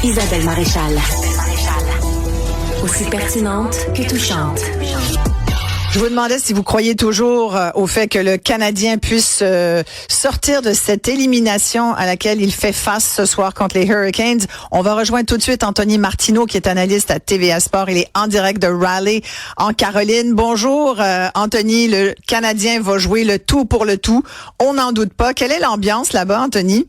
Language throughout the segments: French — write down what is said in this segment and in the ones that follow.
Isabelle Maréchal. Aussi pertinente que touchante. Je vous demandais si vous croyez toujours au fait que le Canadien puisse sortir de cette élimination à laquelle il fait face ce soir contre les Hurricanes. On va rejoindre tout de suite Anthony Martineau, qui est analyste à TVA Sport. Il est en direct de Raleigh, en Caroline. Bonjour, Anthony. Le Canadien va jouer le tout pour le tout. On n'en doute pas. Quelle est l'ambiance là-bas, Anthony?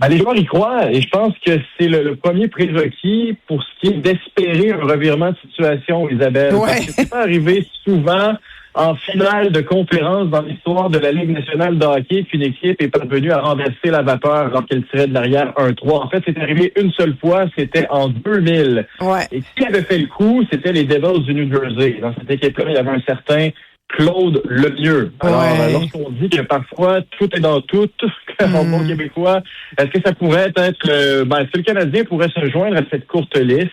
Les joueurs y croient et je pense que c'est le premier prérequis pour ce qui est d'espérer un revirement de situation, Isabelle. Ouais. Parce que c'est pas arrivé souvent en finale de conférence dans l'histoire de la Ligue nationale de hockey qu'une équipe est parvenue à renverser la vapeur alors qu'elle tirait de l'arrière 1-3. En fait, c'est arrivé une seule fois, c'était en 2000. Ouais. Et qui avait fait le coup, c'était les Devils du New Jersey. Dans cette équipe-là, il y avait un certain Claude Lemieux. Alors, lorsqu'on dit que parfois tout est dans tout, en bon québécois, est-ce que ça pourrait être, est-ce que le Canadien pourrait se joindre à cette courte liste?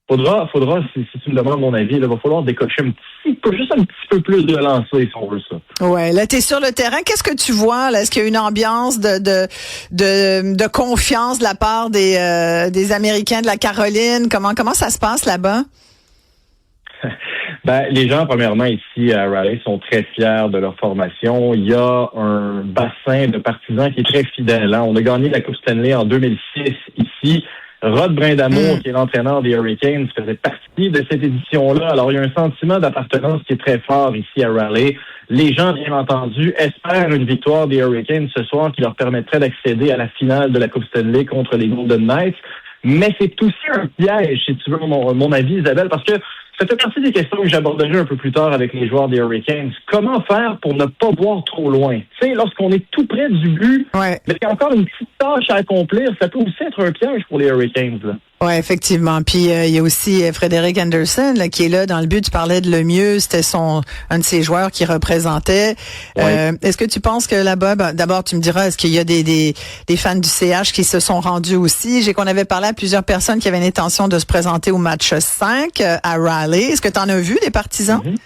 Faudra, si tu me demandes mon avis, il va falloir décocher juste un petit peu plus de lancer si on veut ça. Ouais, là t'es sur le terrain. Qu'est-ce que tu vois là? Est-ce qu'il y a une ambiance de confiance de la part des Américains de la Caroline? Comment ça se passe là-bas? Les gens, premièrement, ici à Raleigh, sont très fiers de leur formation. Il y a un bassin de partisans qui est très fidèle. On a gagné la Coupe Stanley en 2006 ici. Rod Brindamour, qui est l'entraîneur des Hurricanes, faisait partie de cette édition-là. Alors, il y a un sentiment d'appartenance qui est très fort ici à Raleigh. Les gens, bien entendu, espèrent une victoire des Hurricanes ce soir qui leur permettrait d'accéder à la finale de la Coupe Stanley contre les Golden Knights. Mais c'est aussi un piège, si tu veux mon avis, Isabelle, parce que ça fait partie des questions que j'aborderai un peu plus tard avec les joueurs des Hurricanes. Comment faire pour ne pas voir trop loin? Tu sais, lorsqu'on est tout près du but, mais il y a encore une petite tâche à accomplir, ça peut aussi être un piège pour les Hurricanes, là. Ouais, effectivement. Puis il y a aussi Frédéric Anderson là, qui est là dans le but. Tu parlais de Lemieux, c'était un de ses joueurs qui représentait. Ouais. Est-ce que tu penses que là-bas, d'abord tu me diras, est-ce qu'il y a des fans du CH qui se sont rendus aussi? Qu'on avait parlé à plusieurs personnes qui avaient l'intention de se présenter au match 5 à Raleigh. Est-ce que tu en as vu des partisans? Mm-hmm.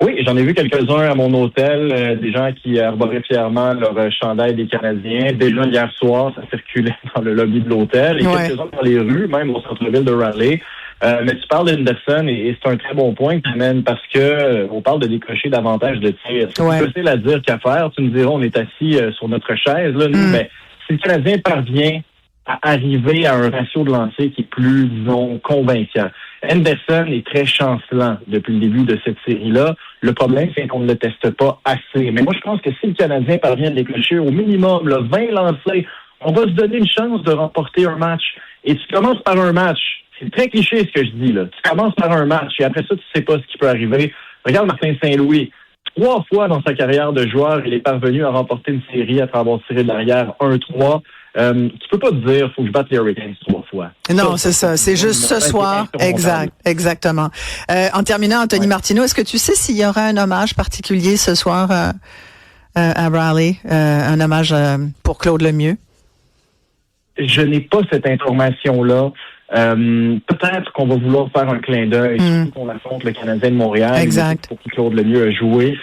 Oui, j'en ai vu quelques-uns à mon hôtel, des gens qui arboraient fièrement leur chandail des Canadiens. Déjà hier soir, ça circulait dans le lobby de l'hôtel et quelques-uns dans les rues, même au centre-ville de Raleigh. Mais tu parles d'Henderson et c'est un très bon point que tu amènes parce que on parle de décocher davantage de tirs. C'est plus facile à dire qu'à faire. Tu me diras, on est assis sur notre chaise, là, nous, mais si le Canadien parvient à arriver à un ratio de lancer qui est plus, disons, convaincant. Henderson est très chancelant depuis le début de cette série-là. Le problème, c'est qu'on ne le teste pas assez. Mais moi, je pense que si le Canadien parvient à décrocher au minimum 20 lancers, on va se donner une chance de remporter un match. Et tu commences par un match. C'est très cliché ce que je dis, là. Tu commences par un match et après ça, tu sais pas ce qui peut arriver. Regarde Martin Saint-Louis. 3 fois dans sa carrière de joueur, il est parvenu à remporter une série après avoir tiré de l'arrière 1-3. Tu peux pas te dire faut que je batte les Hurricanes 3 fois. Non, c'est ça. C'est juste ce soir. Exactement. En terminant, Anthony Martineau, est-ce que tu sais s'il y aura un hommage particulier ce soir à Raleigh, un hommage pour Claude Lemieux? Je n'ai pas cette information-là. Peut-être qu'on va vouloir faire un clin d'œil, surtout qu'on affronte le Canadien de Montréal. Exact. Pour qui Claude Lemieux a joué.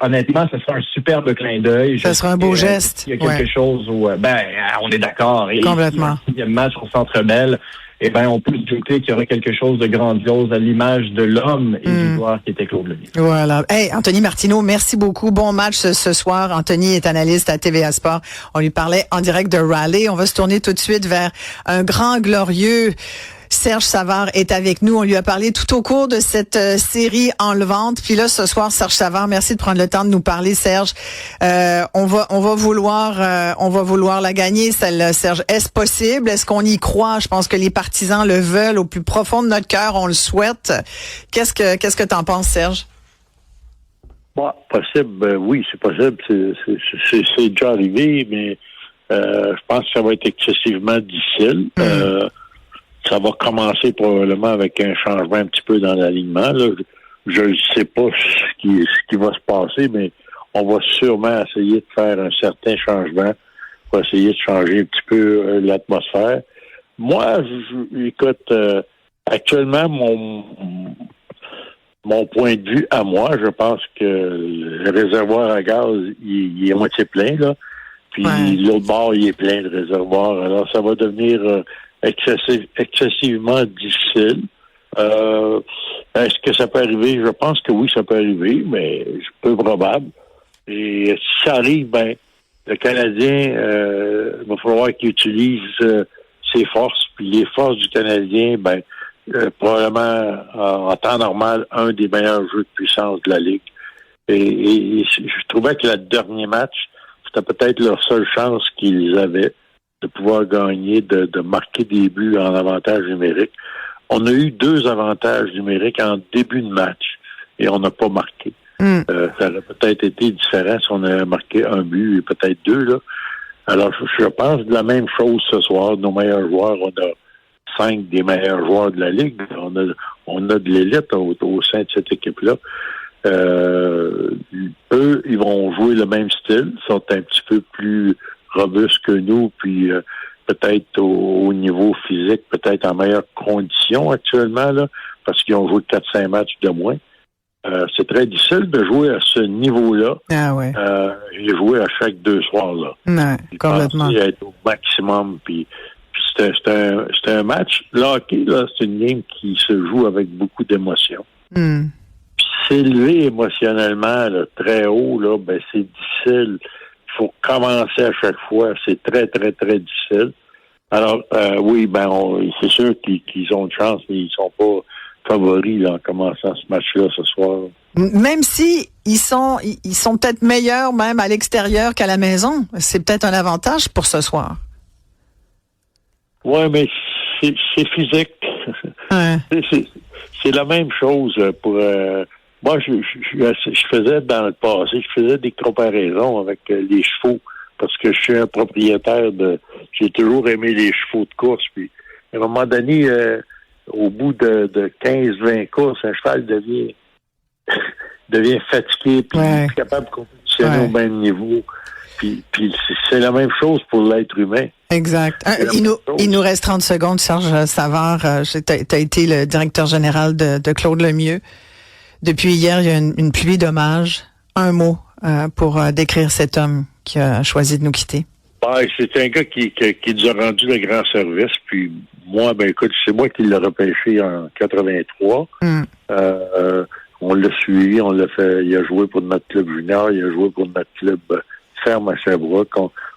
Honnêtement, ce sera un superbe clin d'œil. Ça sera un beau geste. Il y a quelque chose où, on est d'accord. Complètement. Il y a le match au Centre Bell. On peut se douter qu'il y aurait quelque chose de grandiose à l'image de l'homme et du joueur qui était Claude Lemieux. Voilà. Hey, Anthony Martineau, merci beaucoup. Bon match ce soir. Anthony est analyste à TVA Sport. On lui parlait en direct de Raleigh. On va se tourner tout de suite vers un grand glorieux. Serge Savard est avec nous. On lui a parlé tout au cours de cette série enlevante. Puis là, ce soir, Serge Savard, merci de prendre le temps de nous parler, Serge. On va vouloir la gagner, celle-là, Serge. Est-ce possible? Est-ce qu'on y croit? Je pense que les partisans le veulent au plus profond de notre cœur. On le souhaite. Qu'est-ce que t'en penses, Serge? Possible, oui, c'est possible. C'est déjà arrivé, mais je pense que ça va être excessivement difficile. Ça va commencer probablement avec un changement un petit peu dans l'alignement. Là. Je ne sais pas ce qui va se passer, mais on va sûrement essayer de faire un certain changement pour essayer de changer un petit peu l'atmosphère. Moi, écoute, actuellement, mon point de vue à moi, je pense que le réservoir à gaz, il est moitié plein, là. Puis l'autre bord, il est plein de réservoirs. Alors, ça va devenir excessivement difficile. Est-ce que ça peut arriver? Je pense que oui, ça peut arriver, mais c'est peu probable. Et si ça arrive, ben, le Canadien, va falloir qu'il utilise ses forces. Puis les forces du Canadien, ben, probablement, en temps normal, un des meilleurs jeux de puissance de la Ligue. Et je trouvais que le dernier match, c'était peut-être leur seule chance qu'ils avaient de pouvoir gagner, de marquer des buts en avantage numérique. On a eu 2 avantages numériques en début de match et on n'a pas marqué. Ça aurait peut-être été différent si on avait marqué un but et peut-être 2, là. Alors, je pense de la même chose ce soir. Nos meilleurs joueurs, on a 5 des meilleurs joueurs de la Ligue. On a de l'élite au sein de cette équipe-là. Eux, ils vont jouer le même style. Ils sont un petit peu plus robustes que nous, puis peut-être au niveau physique, peut-être en meilleures conditions actuellement, là, parce qu'ils ont joué 4-5 matchs de moins. C'est très difficile de jouer à ce niveau-là. Ah ouais. J'ai joué à chaque 2 soirs, là. Ouais, complètement. Être au maximum, puis c'était un match. Le hockey, là, c'est une game qui se joue avec beaucoup d'émotion. Puis s'élever émotionnellement là, très haut, là, ben c'est difficile. Il faut commencer à chaque fois. C'est très, très, très difficile. Alors, oui, ben c'est sûr qu'ils ont une chance, mais ils sont pas favoris là, en commençant ce match-là ce soir. Même si ils sont peut-être meilleurs même à l'extérieur qu'à la maison, c'est peut-être un avantage pour ce soir. Oui, mais c'est physique. Ouais. C'est la même chose pour... moi, je faisais dans le passé, je faisais des comparaisons avec les chevaux, parce que je suis un propriétaire de... J'ai toujours aimé les chevaux de course, puis à un moment donné, au bout de 15-20 courses, un cheval devient fatigué, puis plus capable de compétitionner au même niveau. Puis c'est la même chose pour l'être humain. Exact. Il nous reste 30 secondes, Serge Savard. Tu as été le directeur général de Claude Lemieux. Depuis hier, il y a une pluie d'hommages. Un mot pour décrire cet homme qui a choisi de nous quitter. C'est un gars qui nous a rendu le grand service. Puis moi, ben écoute, c'est moi qui l'ai repêché en 83. On l'a suivi, on l'a fait. Il a joué pour notre club junior, il a joué pour notre club ferme à Sherbrooke.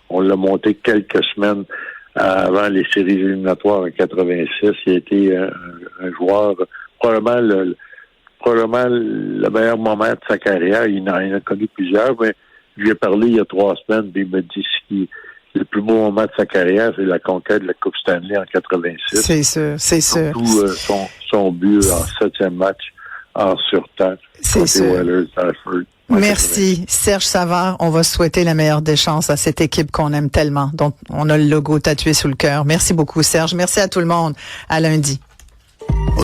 On l'a monté quelques semaines avant les séries éliminatoires en 86. Il a été un joueur, probablement le meilleur moment de sa carrière. Il en a connu plusieurs, mais je lui ai parlé il y a 3 semaines, puis il m'a dit que le plus beau moment de sa carrière, c'est la conquête de la Coupe Stanley en 86. C'est sûr. Surtout son but en 7e match en surtemps. C'est sûr. Merci, Serge Savard. On va souhaiter la meilleure des chances à cette équipe qu'on aime tellement, dont on a le logo tatoué sous le cœur. Merci beaucoup, Serge. Merci à tout le monde. À lundi.